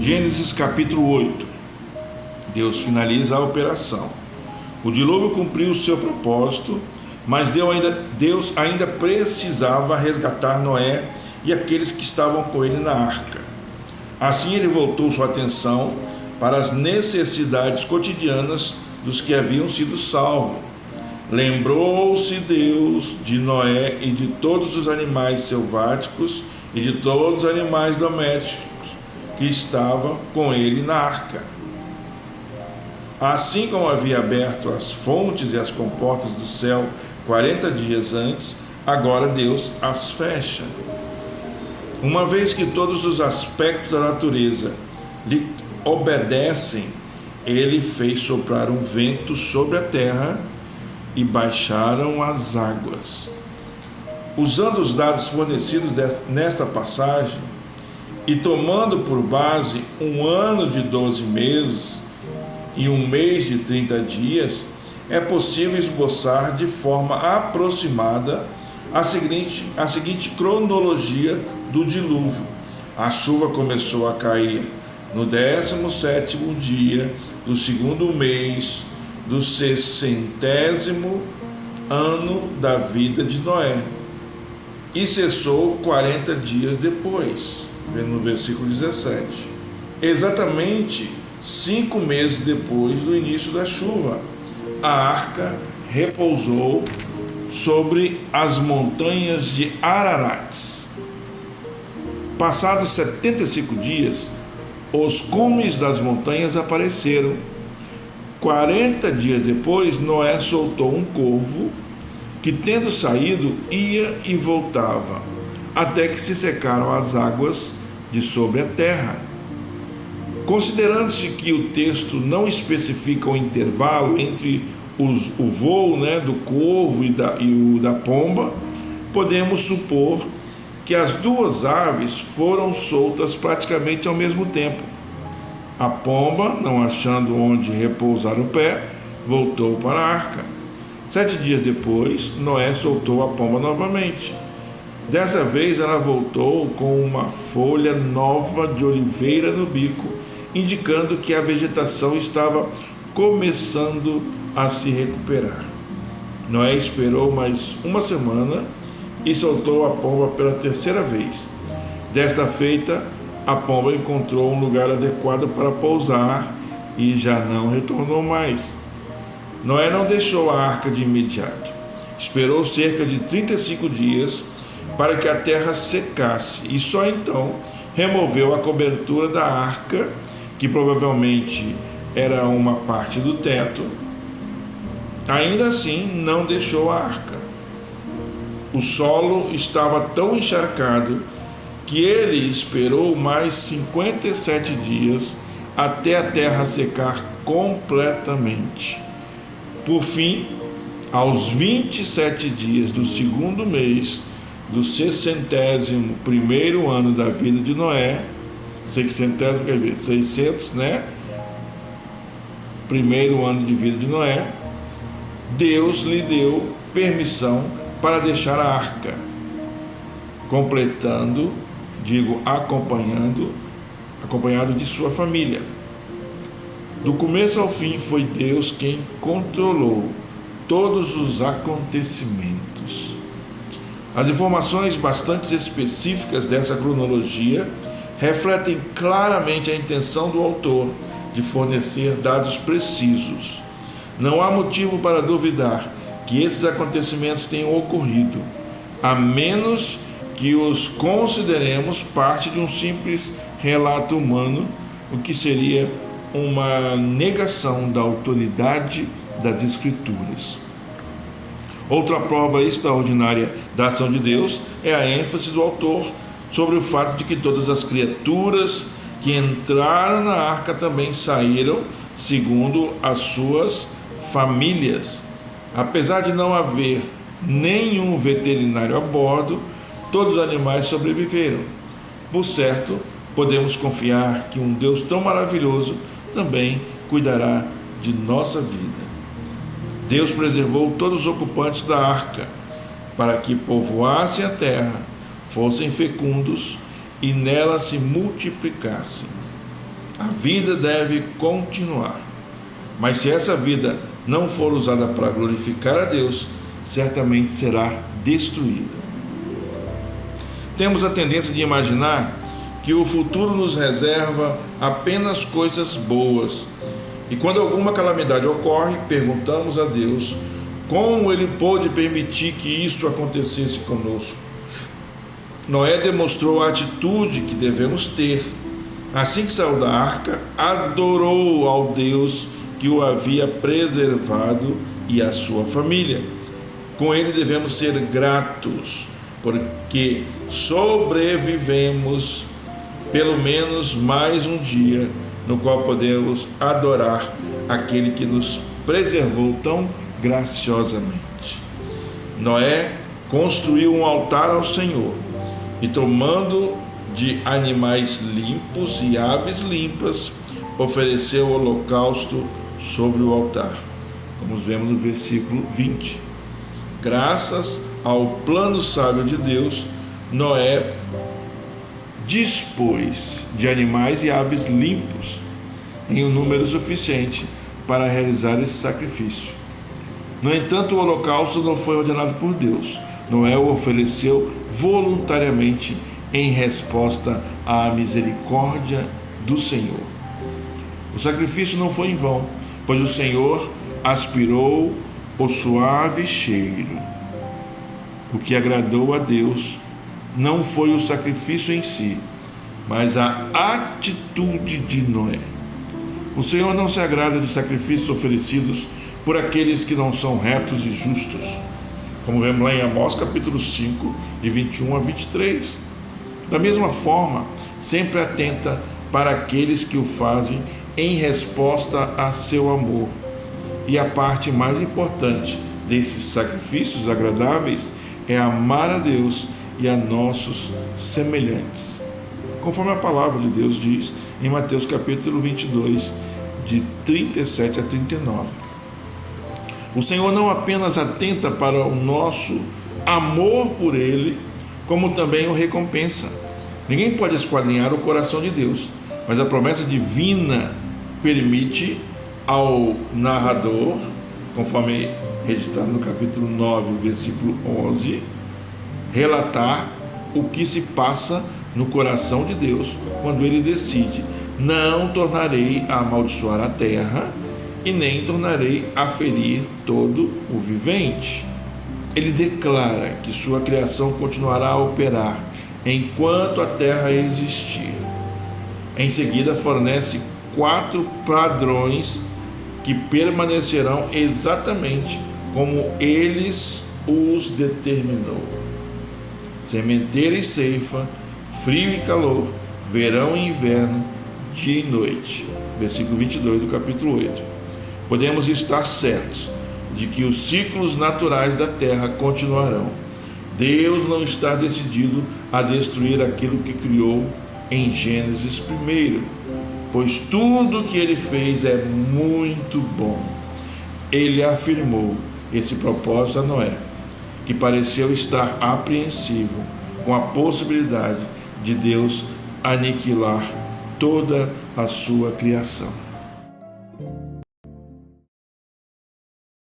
Gênesis capítulo 8. Deus finaliza a operação. O dilúvio cumpriu o seu propósito, mas Deus ainda precisava resgatar Noé e aqueles que estavam com ele na arca. Assim ele voltou sua atenção para as necessidades cotidianas dos que haviam sido salvos. Lembrou-se Deus de Noé e de todos os animais selváticos e de todos os animais domésticos que estavam com ele na arca. Assim como havia aberto as fontes e as comportas do céu 40 dias antes, agora Deus as fecha. Uma vez que todos os aspectos da natureza lhe obedecem, ele fez soprar um vento sobre a terra e baixaram as águas. Usando os dados fornecidos nesta passagem e tomando por base um ano de 12 meses e um mês de 30 dias, é possível esboçar de forma aproximada a seguinte cronologia do dilúvio. A chuva começou a cair no 17º dia do segundo mês do 60º ano da vida de Noé e cessou 40 dias depois, no versículo 17. Exatamente 5 meses depois do início da chuva, a arca repousou sobre as montanhas de Ararat. Passados 75 dias, os cumes das montanhas apareceram. 40 dias depois, Noé soltou um corvo que, tendo saído, ia e voltava, até que se secaram as águas de sobre a terra. Considerando-se que o texto não especifica o intervalo entre o voo do corvo e o da pomba, podemos supor que as duas aves foram soltas praticamente ao mesmo tempo. A pomba, não achando onde repousar o pé, voltou para a arca. 7 dias depois, Noé soltou a pomba novamente. Dessa vez ela voltou com uma folha nova de oliveira no bico, indicando que a vegetação estava começando a se recuperar. Noé esperou mais uma semana e soltou a pomba pela terceira vez. Desta feita, a pomba encontrou um lugar adequado para pousar e já não retornou mais. Noé não deixou a arca de imediato. Esperou cerca de 35 dias para que a terra secasse e só então removeu a cobertura da arca, que provavelmente era uma parte do teto. Ainda assim, não deixou a arca. O solo estava tão encharcado que ele esperou mais 57 dias até a terra secar completamente. Por fim, aos 27 dias do segundo mês do 60º ano da vida de Noé, 600, quer dizer, 600, primeiro ano de vida de Noé, Deus lhe deu permissão para deixar a arca, acompanhado de sua família. Do começo ao fim foi Deus quem controlou todos os acontecimentos. As informações bastante específicas dessa cronologia refletem claramente a intenção do autor de fornecer dados precisos. Não há motivo para duvidar que esses acontecimentos tenham ocorrido, a menos que os consideremos parte de um simples relato humano, o que seria uma negação da autoridade das Escrituras. Outra prova extraordinária da ação de Deus é a ênfase do autor sobre o fato de que todas as criaturas que entraram na arca também saíram segundo as suas famílias. Apesar de não haver nenhum veterinário a bordo, todos os animais sobreviveram. Por certo, podemos confiar que um Deus tão maravilhoso também cuidará de nossa vida. Deus preservou todos os ocupantes da arca para que povoassem a terra, fossem fecundos e nela se multiplicassem. A vida deve continuar. Mas se essa vida não for usada para glorificar a Deus, certamente será destruída. Temos a tendência de imaginar que o futuro nos reserva apenas coisas boas. E quando alguma calamidade ocorre, perguntamos a Deus como Ele pôde permitir que isso acontecesse conosco. Noé demonstrou a atitude que devemos ter. Assim que saiu da arca, adorou ao Deus que o havia preservado e a sua família. Com ele devemos ser gratos, porque sobrevivemos pelo menos mais um dia no qual podemos adorar aquele que nos preservou tão graciosamente. Noé construiu um altar ao Senhor e, tomando de animais limpos e aves limpas, ofereceu o holocausto sobre o altar, como vemos no versículo 20. Graças ao plano sábio de Deus, Noé dispôs de animais e aves limpos em um número suficiente para realizar esse sacrifício. No entanto, o holocausto não foi ordenado por Deus. Noé o ofereceu voluntariamente em resposta à misericórdia do Senhor. O sacrifício não foi em vão, pois o Senhor aspirou o suave cheiro. O que agradou a Deus não foi o sacrifício em si, mas a atitude de Noé. O Senhor não se agrada de sacrifícios oferecidos por aqueles que não são retos e justos, como vemos lá em Amós capítulo 5, de 21 a 23. Da mesma forma, sempre atenta para aqueles que o fazem em resposta a seu amor. E a parte mais importante desses sacrifícios agradáveis é amar a Deus e a nossos semelhantes, conforme a palavra de Deus diz em Mateus capítulo 22, de 37 a 39. O Senhor não apenas atenta para o nosso amor por Ele, como também o recompensa. Ninguém pode esquadrinhar o coração de Deus, mas a promessa divina permite ao narrador, conforme registrado no capítulo 9, versículo 11, relatar o que se passa no coração de Deus quando ele decide: não tornarei a amaldiçoar a terra e nem tornarei a ferir todo o vivente. Ele declara que sua criação continuará a operar enquanto a terra existir. Em seguida, fornece 4 padrões que permanecerão exatamente como eles os determinou: sementeira e ceifa, frio e calor, verão e inverno, dia e noite. Versículo 22 do capítulo 8. Podemos estar certos de que os ciclos naturais da terra continuarão. Deus não está decidido a destruir aquilo que criou em Gênesis 1, pois tudo que ele fez é muito bom. Ele afirmou esse propósito a Noé, que pareceu estar apreensivo com a possibilidade de Deus aniquilar toda a sua criação.